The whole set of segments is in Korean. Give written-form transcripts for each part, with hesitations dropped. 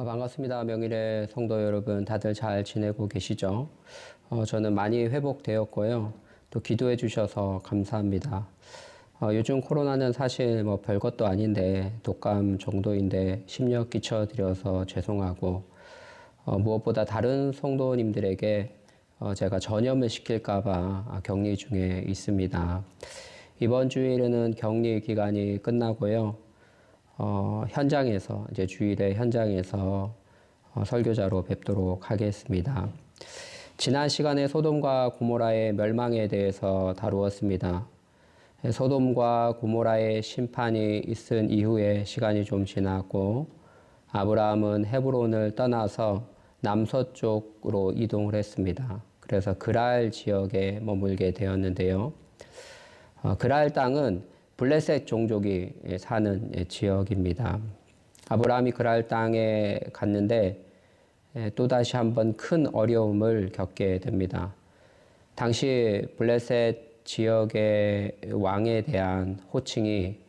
반갑습니다. 명일의 성도 여러분, 다들 잘 지내고 계시죠? 저는 많이 회복되었고요. 또 기도해 주셔서 감사합니다. 요즘 코로나는 사실 뭐 별것도 아닌데 독감 정도인데 심려 끼쳐드려서 죄송하고, 무엇보다 다른 성도님들에게 제가 전염을 시킬까봐 격리 중에 있습니다. 이번 주일에는 격리 기간이 끝나고요. 현장에서, 이제 주일에 현장에서 설교자로 뵙도록 하겠습니다. 지난 시간에 소돔과 고모라의 멸망에 대해서 다루었습니다. 소돔과 고모라의 심판이 있은 이후에 시간이 좀 지났고, 아브라함은 헤브론을 떠나서 남서쪽으로 이동을 했습니다. 그래서 그랄 지역에 머물게 되었는데요. 그랄 땅은 블레셋 종족이 사는 지역입니다. 아브라함이 그랄 땅에 갔는데 또다시 한번 큰 어려움을 겪게 됩니다. 당시 블레셋 지역의 왕에 대한 호칭이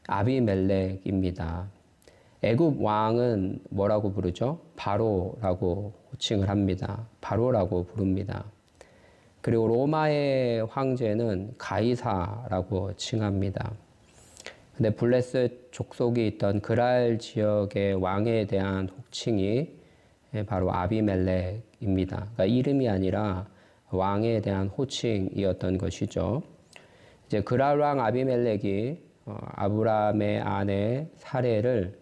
아비멜렉입니다. 애굽 왕은 뭐라고 부르죠? 바로라고 호칭을 합니다. 바로라고 부릅니다. 그리고 로마의 황제는 가이사라고 칭합니다. 근데 블레셋 족속이 있던 그랄 지역의 왕에 대한 호칭이 바로 아비멜렉입니다. 그러니까 이름이 아니라 왕에 대한 호칭이었던 것이죠. 이제 그랄 왕 아비멜렉이 아브라함의 아내 사레를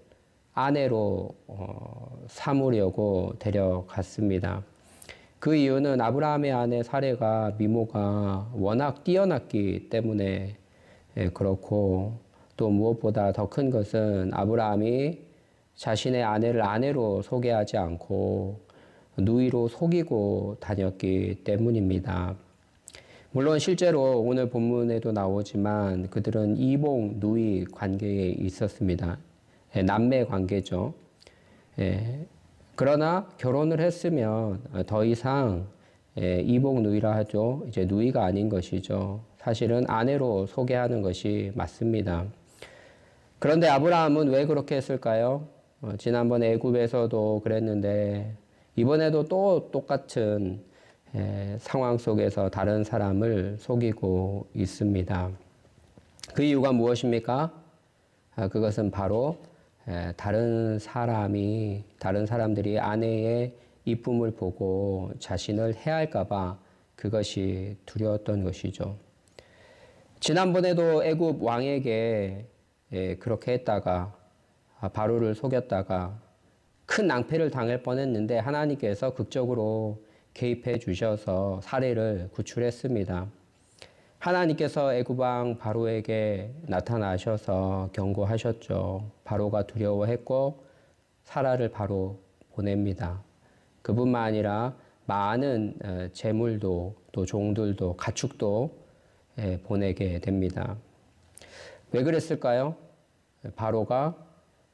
아내로 삼으려고 데려갔습니다. 그 이유는 아브라함의 아내 사레가 미모가 워낙 뛰어났기 때문에 그렇고, 또 무엇보다 더 큰 것은 아브라함이 자신의 아내를 아내로 소개하지 않고 누이로 속이고 다녔기 때문입니다. 물론 실제로 오늘 본문에도 나오지만 그들은 이복 누이 관계에 있었습니다. 남매 관계죠. 그러나 결혼을 했으면 더 이상 이복 누이라 하죠. 이제 누이가 아닌 것이죠. 사실은 아내로 소개하는 것이 맞습니다. 그런데 아브라함은 왜 그렇게 했을까요? 지난번 애굽에서도 그랬는데 이번에도 또 똑같은 상황 속에서 다른 사람을 속이고 있습니다. 그 이유가 무엇입니까? 그것은 바로 다른 사람들이 아내의 이쁨을 보고 자신을 해할까봐 그것이 두려웠던 것이죠. 지난번에도 애굽 왕에게 그렇게 했다가 바로를 속였다가 큰 낭패를 당할 뻔했는데 하나님께서 극적으로 개입해 주셔서 사례를 구출했습니다. 하나님께서 애굽 왕 바로에게 나타나셔서 경고하셨죠. 바로가 두려워했고 사라를 바로 보냅니다. 그뿐만 아니라 많은 재물도 또 종들도 가축도 보내게 됩니다. 왜 그랬을까요? 바로가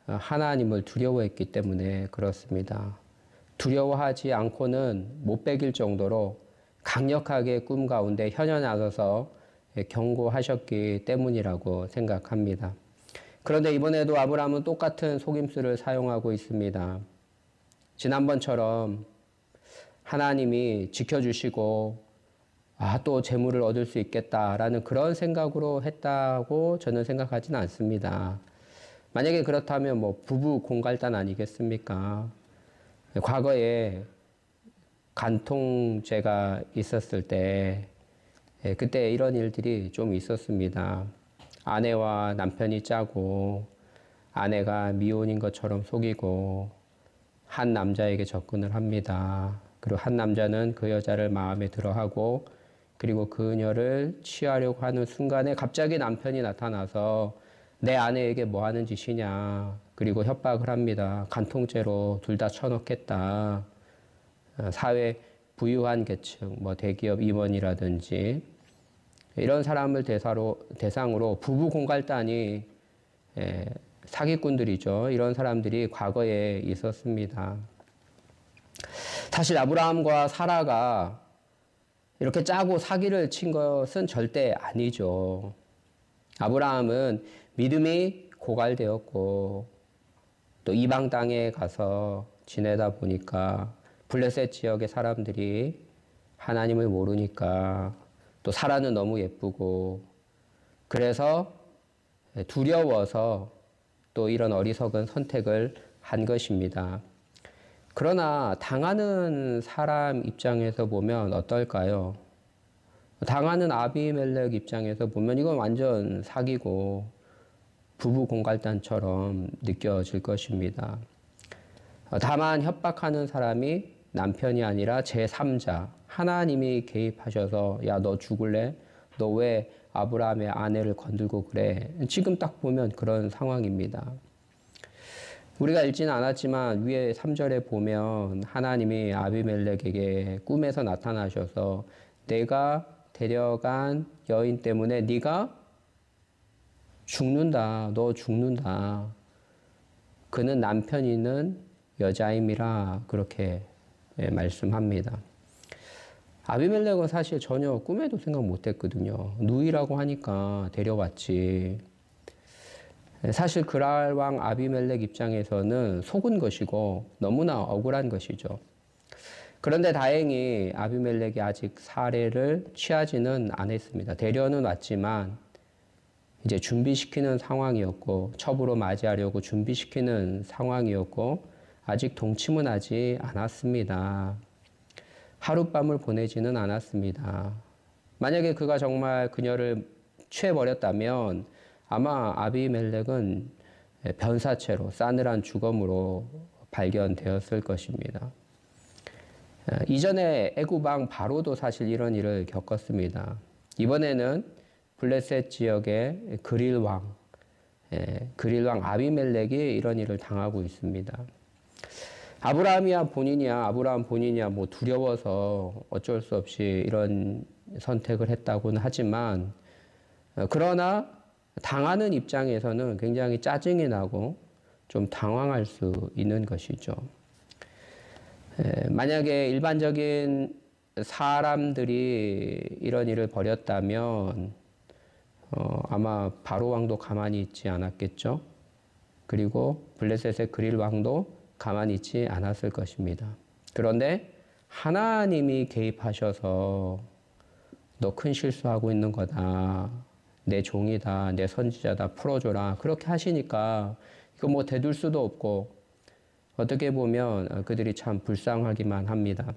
하나님을 두려워했기 때문에 그렇습니다. 두려워하지 않고는 못 베길 정도로 강력하게 꿈 가운데 현현하셔서 경고하셨기 때문이라고 생각합니다. 그런데 이번에도 아브라함은 똑같은 속임수를 사용하고 있습니다. 지난번처럼 하나님이 지켜주시고 또 재물을 얻을 수 있겠다라는 그런 생각으로 했다고 저는 생각하지는 않습니다. 만약에 그렇다면 뭐 부부 공갈단 아니겠습니까? 과거에 간통죄가 있었을 때 그때 이런 일들이 좀 있었습니다. 아내와 남편이 짜고 아내가 미혼인 것처럼 속이고 한 남자에게 접근을 합니다. 그리고 한 남자는 그 여자를 마음에 들어하고 그리고 그녀를 취하려고 하는 순간에 갑자기 남편이 나타나서 내 아내에게 뭐 하는 짓이냐, 그리고 협박을 합니다. 간통죄로 둘 다 쳐넣겠다. 사회 부유한 계층, 뭐 대기업 임원이라든지 이런 사람을 대상으로 부부 공갈단이 사기꾼들이죠. 이런 사람들이 과거에 있었습니다. 사실 아브라함과 사라가 이렇게 짜고 사기를 친 것은 절대 아니죠. 아브라함은 믿음이 고갈되었고 또 이방 땅에 가서 지내다 보니까 블레셋 지역의 사람들이 하나님을 모르니까 또 사라는 너무 예쁘고 그래서 두려워서 또 이런 어리석은 선택을 한 것입니다. 그러나 당하는 사람 입장에서 보면 어떨까요? 당하는 아비멜렉 입장에서 보면 이건 완전 사기고 부부 공갈단처럼 느껴질 것입니다. 다만 협박하는 사람이 남편이 아니라 제3자 하나님이 개입하셔서 야, 너 죽을래? 너 왜 아브라함의 아내를 건들고 그래? 지금 딱 보면 그런 상황입니다. 우리가 읽지는 않았지만 위에 3절에 보면 하나님이 아비멜렉에게 꿈에서 나타나셔서 내가 데려간 여인 때문에 네가 죽는다. 너 죽는다. 그는 남편 있는 여자임이라 그렇게 말씀합니다. 아비멜렉은 사실 전혀 꿈에도 생각 못했거든요. 누이라고 하니까 데려왔지. 사실 그랄 왕 아비멜렉 입장에서는 속은 것이고 너무나 억울한 것이죠. 그런데 다행히 아비멜렉이 아직 살해를 취하지는 않았습니다. 데려는 왔지만 이제 준비시키는 상황이었고 첩으로 맞이하려고 준비시키는 상황이었고 아직 동침은 하지 않았습니다. 하룻밤을 보내지는 않았습니다. 만약에 그가 정말 그녀를 취해버렸다면 아마 아비멜렉은 변사체로 싸늘한 죽음으로 발견되었을 것입니다. 이전에 애굽왕 바로도 사실 이런 일을 겪었습니다. 이번에는 블레셋 지역의 그릴왕 아비멜렉이 이런 일을 당하고 있습니다. 아브라함 본인이야 뭐 두려워서 어쩔 수 없이 이런 선택을 했다고는 하지만 그러나 당하는 입장에서는 굉장히 짜증이 나고 좀 당황할 수 있는 것이죠. 만약에 일반적인 사람들이 이런 일을 벌였다면 아마 바로 왕도 가만히 있지 않았겠죠. 그리고 블레셋의 그릴 왕도 가만히 있지 않았을 것입니다. 그런데 하나님이 개입하셔서 너 큰 실수하고 있는 거다. 내 종이다. 내 선지자다. 풀어줘라. 그렇게 하시니까 이거 뭐 되둘 수도 없고 어떻게 보면 그들이 참 불쌍하기만 합니다.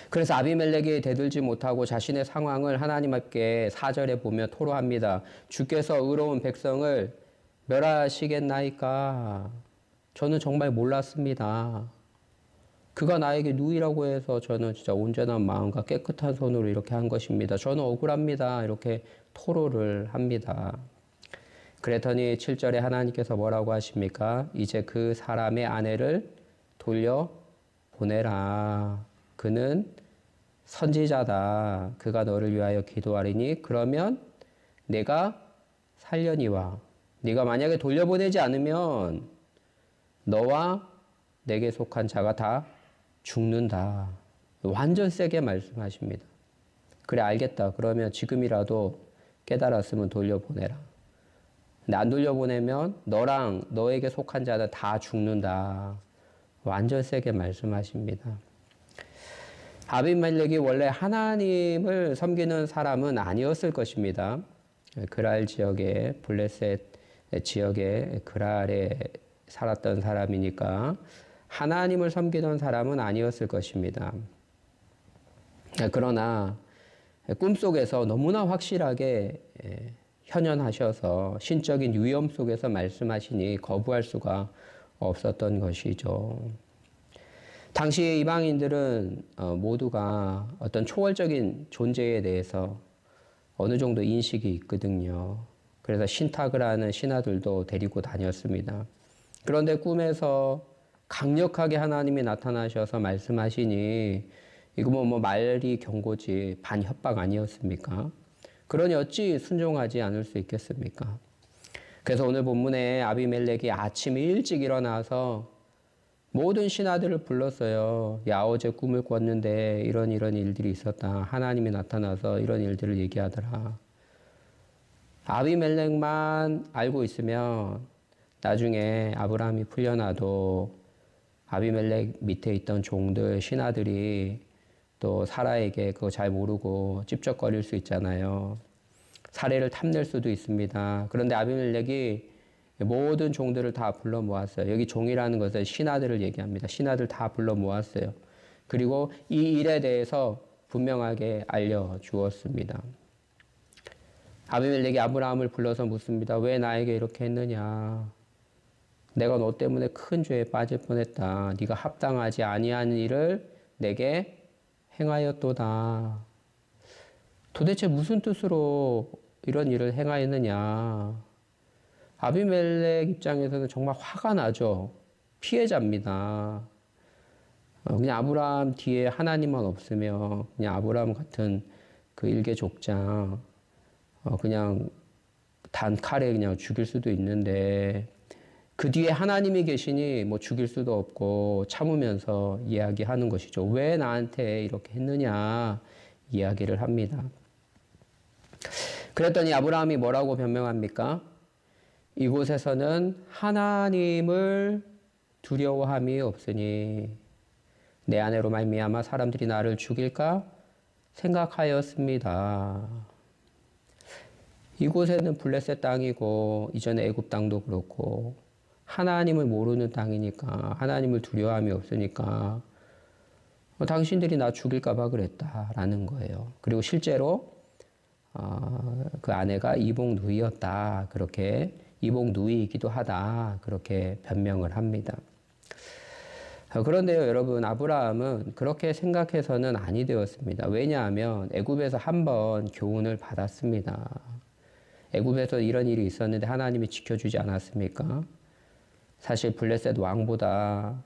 그래서 아비멜렉이 대들지 못하고 자신의 상황을 하나님 앞에 4절에 보며 토로합니다. 주께서 의로운 백성을 멸하시겠나이까? 저는 정말 몰랐습니다. 그가 나에게 누이라고 해서 저는 진짜 온전한 마음과 깨끗한 손으로 이렇게 한 것입니다. 저는 억울합니다. 이렇게 토로를 합니다. 그랬더니 7절에 하나님께서 뭐라고 하십니까? 이제 그 사람의 아내를 돌려보내라. 그는 선지자다. 그가 너를 위하여 기도하리니 그러면 내가 살려니와. 네가 만약에 돌려보내지 않으면 너와 내게 속한 자가 다 죽는다. 완전 세게 말씀하십니다. 그래 알겠다. 그러면 지금이라도 깨달았으면 돌려보내라. 근데 안 돌려보내면 너랑 너에게 속한 자는 다 죽는다. 완전 세게 말씀하십니다. 아비멜렉이 원래 하나님을 섬기는 사람은 아니었을 것입니다. 그랄 지역의 블레셋 지역의 그랄에 살았던 사람이니까 하나님을 섬기던 사람은 아니었을 것입니다. 그러나 꿈속에서 너무나 확실하게 현현하셔서 신적인 위험 속에서 말씀하시니 거부할 수가 없었던 것이죠. 당시 이방인들은 모두가 어떤 초월적인 존재에 대해서 어느 정도 인식이 있거든요. 그래서 신탁을 하는 신하들도 데리고 다녔습니다. 그런데 꿈에서 강력하게 하나님이 나타나셔서 말씀하시니 이거 뭐 말이 경고지 반협박 아니었습니까? 그러니 어찌 순종하지 않을 수 있겠습니까? 그래서 오늘 본문에 아비멜렉이 아침 일찍 일어나서 모든 신하들을 불렀어요. 야, 어제 꿈을 꿨는데 이런 일들이 있었다. 하나님이 나타나서 이런 일들을 얘기하더라. 아비멜렉만 알고 있으면 나중에 아브라함이 풀려나도 아비멜렉 밑에 있던 종들, 신하들이 또 사라에게 그거 잘 모르고 찝쩍거릴 수 있잖아요. 사례를 탐낼 수도 있습니다. 그런데 아비멜렉이 모든 종들을 다 불러 모았어요. 여기 종이라는 것은 신하들을 얘기합니다. 신하들 다 불러 모았어요. 그리고 이 일에 대해서 분명하게 알려주었습니다. 아비멜렉이 아브라함을 불러서 묻습니다. 왜 나에게 이렇게 했느냐? 내가 너 때문에 큰 죄에 빠질 뻔했다. 네가 합당하지 아니한 일을 내게 행하였도다. 도대체 무슨 뜻으로 이런 일을 행하였느냐? 아비멜렉 입장에서는 정말 화가 나죠. 피해자입니다. 그냥 아브라함 뒤에 하나님만 없으면 그냥 아브라함 같은 그 일개 족장 그냥 단칼에 그냥 죽일 수도 있는데 그 뒤에 하나님이 계시니 뭐 죽일 수도 없고 참으면서 이야기하는 것이죠. 왜 나한테 이렇게 했느냐 이야기를 합니다. 그랬더니 아브라함이 뭐라고 변명합니까? 이곳에서는 하나님을 두려워함이 없으니 내 아내로 말미암아 사람들이 나를 죽일까 생각하였습니다. 이곳에는 블레셋 땅이고 이전에 애굽 땅도 그렇고 하나님을 모르는 땅이니까 하나님을 두려워함이 없으니까 당신들이 나 죽일까 봐 그랬다라는 거예요. 그리고 실제로 그 아내가 이복 누이였다. 그렇게 이복 누이이기도 하다. 그렇게 변명을 합니다. 그런데요, 여러분, 아브라함은 그렇게 생각해서는 아니 되었습니다. 왜냐하면 애굽에서 한번 교훈을 받았습니다. 애굽에서 이런 일이 있었는데 하나님이 지켜주지 않았습니까? 사실 블레셋 왕보다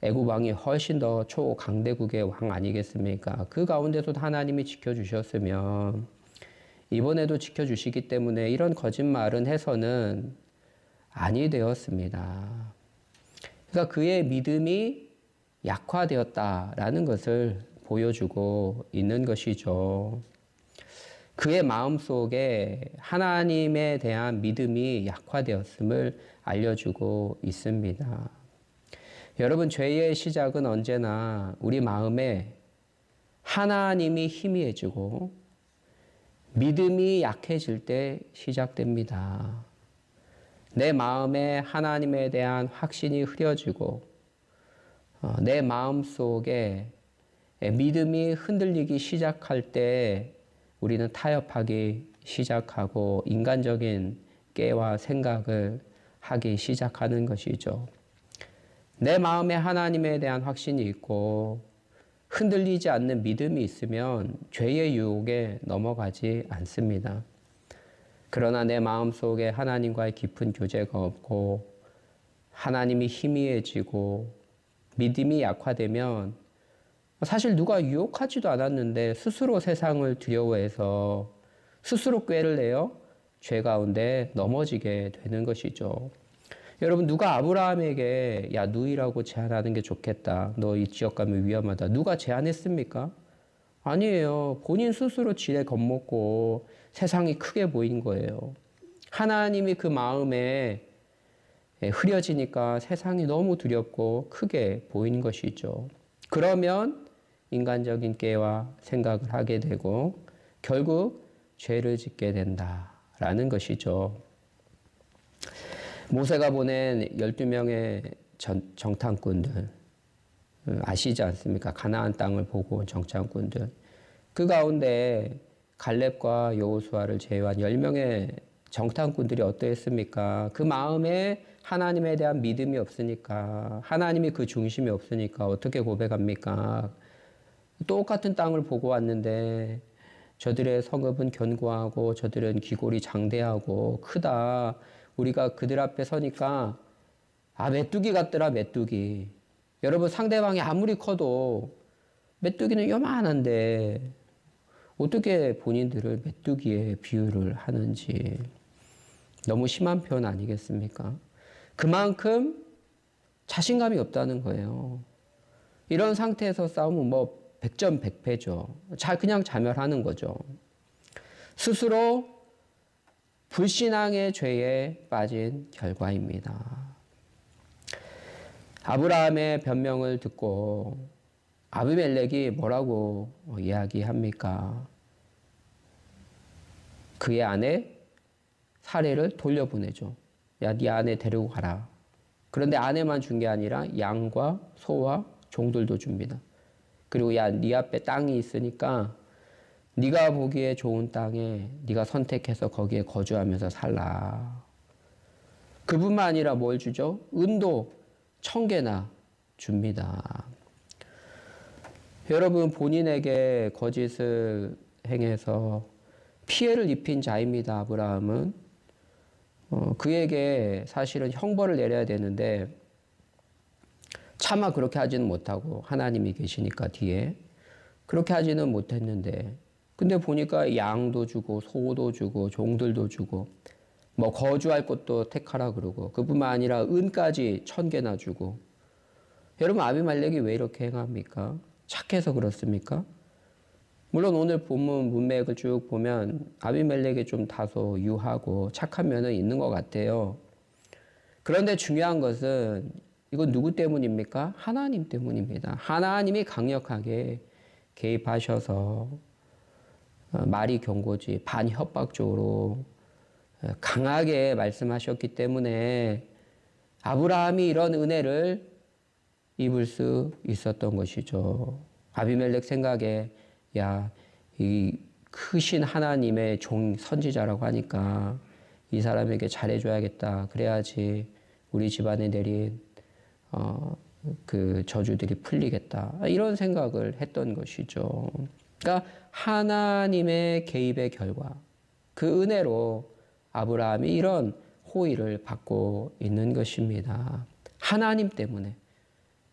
애굽 왕이 훨씬 더 초강대국의 왕 아니겠습니까? 그 가운데서도 하나님이 지켜주셨으면 이번에도 지켜주시기 때문에 이런 거짓말은 해서는 아니 되었습니다. 그러니까 그의 믿음이 약화되었다라는 것을 보여주고 있는 것이죠. 그의 마음속에 하나님에 대한 믿음이 약화되었음을 알려주고 있습니다. 여러분, 죄의 시작은 언제나 우리 마음에 하나님이 희미해지고 믿음이 약해질 때 시작됩니다. 내 마음에 하나님에 대한 확신이 흐려지고 내 마음 속에 믿음이 흔들리기 시작할 때 우리는 타협하기 시작하고 인간적인 깨와 생각을 하기 시작하는 것이죠. 내 마음에 하나님에 대한 확신이 있고 흔들리지 않는 믿음이 있으면 죄의 유혹에 넘어가지 않습니다. 그러나 내 마음속에 하나님과의 깊은 교제가 없고 하나님이 희미해지고 믿음이 약화되면 사실 누가 유혹하지도 않았는데 스스로 세상을 두려워해서 스스로 꾀를 내어 죄 가운데 넘어지게 되는 것이죠. 여러분, 누가 아브라함에게 야 누이라고 제안하는 게 좋겠다. 너 이 지역 가면 위험하다. 누가 제안했습니까? 아니에요. 본인 스스로 지레 겁먹고 세상이 크게 보인 거예요. 하나님이 그 마음에 흐려지니까 세상이 너무 두렵고 크게 보인 것이죠. 그러면 인간적인 깨와 생각을 하게 되고 결국 죄를 짓게 된다라는 것이죠. 모세가 보낸 12명의 정탐꾼들 아시지 않습니까? 가나안 땅을 보고 온 정탐꾼들. 그 가운데 갈렙과 여호수아를 제외한 10명의 정탐꾼들이 어떠했습니까? 그 마음에 하나님에 대한 믿음이 없으니까 하나님이 그 중심이 없으니까 어떻게 고백합니까? 똑같은 땅을 보고 왔는데 저들의 성읍은 견고하고 저들은 기골이 장대하고 크다. 우리가 그들 앞에 서니까 메뚜기 같더라 메뚜기. 여러분 상대방이 아무리 커도 메뚜기는 요만한데 어떻게 본인들을 메뚜기에 비유를 하는지 너무 심한 표현 아니겠습니까? 그만큼 자신감이 없다는 거예요. 이런 상태에서 싸우면 뭐 100점 100패죠. 그냥 자멸하는 거죠. 스스로 불신앙의 죄에 빠진 결과입니다. 아브라함의 변명을 듣고 아비멜렉이 뭐라고 이야기합니까? 그의 아내 사례를 돌려보내죠. 야, 네 아내 데리고 가라. 그런데 아내만 준 게 아니라 양과 소와 종들도 줍니다. 그리고 야, 네 앞에 땅이 있으니까 네가 보기에 좋은 땅에 네가 선택해서 거기에 거주하면서 살라. 그뿐만 아니라 뭘 주죠? 은도 1000개나 줍니다. 여러분, 본인에게 거짓을 행해서 피해를 입힌 자입니다. 아브라함은 그에게 사실은 형벌을 내려야 되는데 차마 그렇게 하지는 못하고 하나님이 계시니까 뒤에 그렇게 하지는 못했는데 근데 보니까 양도 주고 소도 주고 종들도 주고 뭐 거주할 곳도 택하라 그러고 그뿐만 아니라 은까지 1000개나 주고 여러분 아비멜렉이 왜 이렇게 행합니까? 착해서 그렇습니까? 물론 오늘 본문 문맥을 쭉 보면 아비멜렉이 좀 다소 유하고 착한 면은 있는 것 같아요. 그런데 중요한 것은 이건 누구 때문입니까? 하나님 때문입니다. 하나님이 강력하게 개입하셔서 말이 경고지 반협박적으로 강하게 말씀하셨기 때문에 아브라함이 이런 은혜를 입을 수 있었던 것이죠. 아비멜렉 생각에 야, 이 크신 하나님의 종 선지자라고 하니까 이 사람에게 잘해줘야겠다. 그래야지 우리 집안에 내린 그 저주들이 풀리겠다. 이런 생각을 했던 것이죠. 그러니까 하나님의 개입의 결과, 그 은혜로 아브라함이 이런 호의를 받고 있는 것입니다. 하나님 때문에.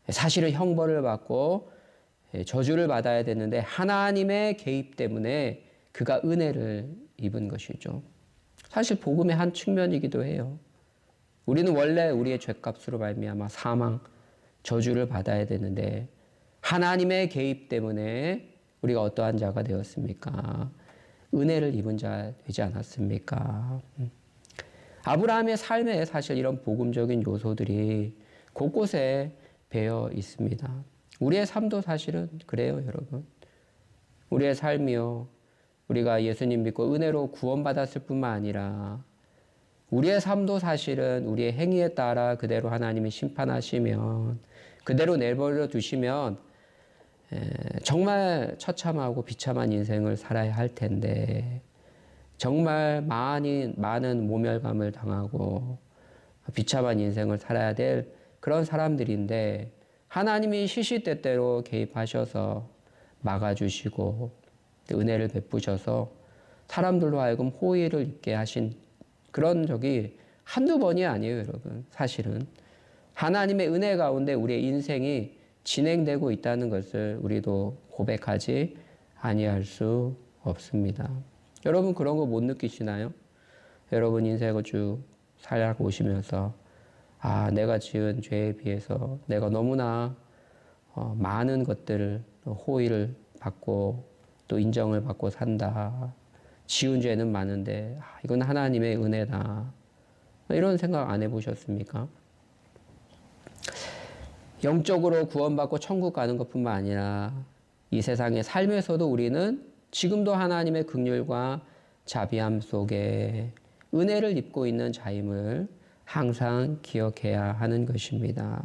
사실은 형벌을 받고 저주를 받아야 되는데 하나님의 개입 때문에 그가 은혜를 입은 것이죠. 사실 복음의 한 측면이기도 해요. 우리는 원래 우리의 죄값으로 말미암아 사망, 저주를 받아야 되는데 하나님의 개입 때문에 우리가 어떠한 자가 되었습니까? 은혜를 입은 자 되지 않았습니까? 아브라함의 삶에 사실 이런 복음적인 요소들이 곳곳에 배어 있습니다. 우리의 삶도 사실은 그래요, 여러분. 우리의 삶이요. 우리가 예수님 믿고 은혜로 구원받았을 뿐만 아니라 우리의 삶도 사실은 우리의 행위에 따라 그대로 하나님이 심판하시면 그대로 내버려 두시면 정말 처참하고 비참한 인생을 살아야 할 텐데 정말 많은 모멸감을 당하고 비참한 인생을 살아야 될 그런 사람들인데 하나님이 시시때때로 개입하셔서 막아주시고 은혜를 베푸셔서 사람들로 하여금 호의를 입게 하신 그런 적이 한두 번이 아니에요, 여러분. 사실은 하나님의 은혜 가운데 우리의 인생이 진행되고 있다는 것을 우리도 고백하지 아니할 수 없습니다. 여러분 그런 거 못 느끼시나요? 여러분 인생을 쭉 살아오시면서 아, 내가 지은 죄에 비해서 내가 너무나 많은 것들을 호의를 받고 또 인정을 받고 산다. 지은 죄는 많은데 이건 하나님의 은혜다. 이런 생각 안 해보셨습니까? 영적으로 구원받고 천국 가는 것뿐만 아니라 이 세상의 삶에서도 우리는 지금도 하나님의 긍휼과 자비함 속에 은혜를 입고 있는 자임을 항상 기억해야 하는 것입니다.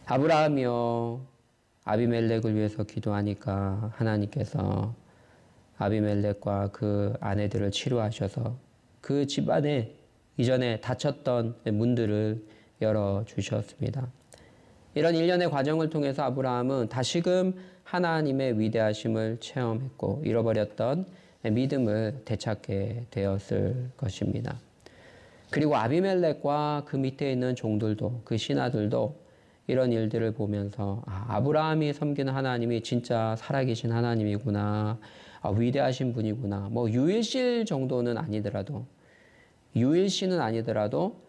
아브라함이요, 아비멜렉을 위해서 기도하니까 하나님께서 아비멜렉과 그 아내들을 치료하셔서 그 집안에 이전에 닫혔던 문들을 열어주셨습니다. 이런 일련의 과정을 통해서 아브라함은 다시금 하나님의 위대하심을 체험했고 잃어버렸던 믿음을 되찾게 되었을 것입니다. 그리고 아비멜렉과 그 밑에 있는 종들도 그 신하들도 이런 일들을 보면서 아브라함이 섬기는 하나님이 진짜 살아계신 하나님이구나. 위대하신 분이구나. 뭐 유일신 정도는 아니더라도 유일신은 아니더라도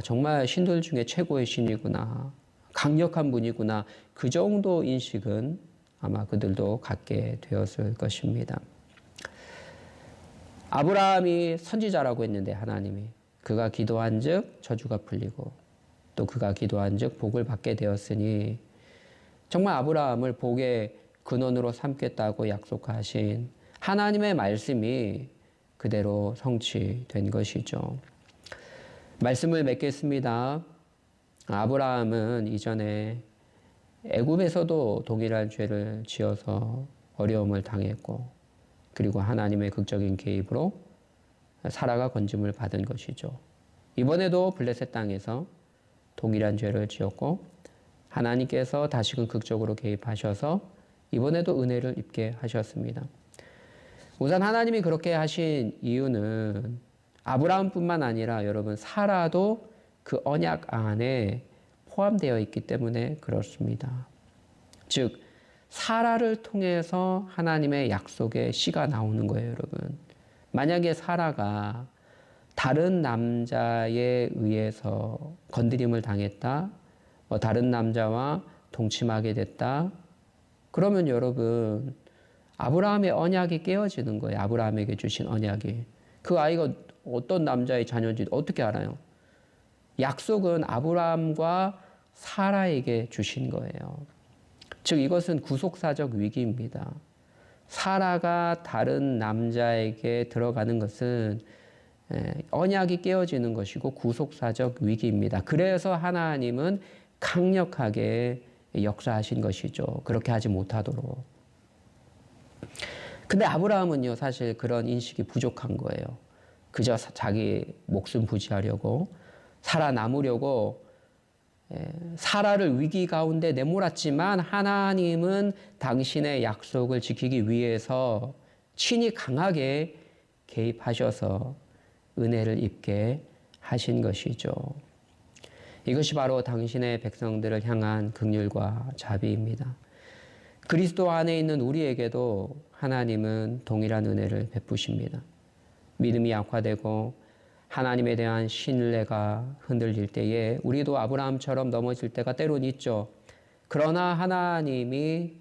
정말 신들 중에 최고의 신이구나. 강력한 분이구나. 그 정도 인식은 아마 그들도 갖게 되었을 것입니다. 아브라함이 선지자라고 했는데 하나님이 그가 기도한 즉 저주가 풀리고 또 그가 기도한즉 복을 받게 되었으니 정말 아브라함을 복의 근원으로 삼겠다고 약속하신 하나님의 말씀이 그대로 성취된 것이죠. 말씀을 맺겠습니다. 아브라함은 이전에 애굽에서도 동일한 죄를 지어서 어려움을 당했고, 그리고 하나님의 극적인 개입으로 사라가 건짐을 받은 것이죠. 이번에도 블레셋 땅에서 동일한 죄를 지었고 하나님께서 다시금 극적으로 개입하셔서 이번에도 은혜를 입게 하셨습니다. 우선 하나님이 그렇게 하신 이유는 아브라함뿐만 아니라 여러분 사라도 그 언약 안에 포함되어 있기 때문에 그렇습니다. 즉 사라를 통해서 하나님의 약속의 씨가 나오는 거예요, 여러분. 만약에 사라가 다른 남자에 의해서 건드림을 당했다, 다른 남자와 동침하게 됐다, 그러면 여러분 아브라함의 언약이 깨어지는 거예요. 아브라함에게 주신 언약이. 그 아이가 어떤 남자의 자녀인지 어떻게 알아요? 약속은 아브라함과 사라에게 주신 거예요. 즉 이것은 구속사적 위기입니다. 사라가 다른 남자에게 들어가는 것은 언약이 깨어지는 것이고 구속사적 위기입니다. 그래서 하나님은 강력하게 역사하신 것이죠. 그렇게 하지 못하도록. 근데 아브라함은요, 사실 그런 인식이 부족한 거예요. 그저 자기 목숨 부지하려고, 살아남으려고 사라를 위기 가운데 내몰았지만 하나님은 당신의 약속을 지키기 위해서 친히 강하게 개입하셔서 은혜를 입게 하신 것이죠. 이것이 바로 당신의 백성들을 향한 긍휼과 자비입니다. 그리스도 안에 있는 우리에게도 하나님은 동일한 은혜를 베푸십니다. 믿음이 약화되고 하나님에 대한 신뢰가 흔들릴 때에 우리도 아브라함처럼 넘어질 때가 때론 있죠. 그러나 하나님이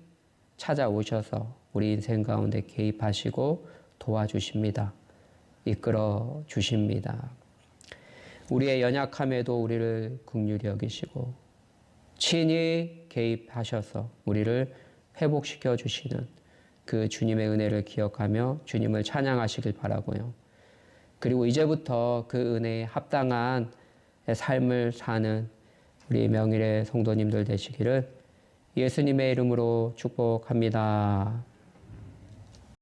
찾아오셔서 우리 인생 가운데 개입하시고 도와주십니다. 이끌어 주십니다. 우리의 연약함에도 우리를 긍휼히 여기시고 친히 개입하셔서 우리를 회복시켜 주시는 그 주님의 은혜를 기억하며 주님을 찬양하시길 바라고요. 그리고 이제부터 그 은혜에 합당한 삶을 사는 우리 명일의 성도님들 되시기를 예수님의 이름으로 축복합니다.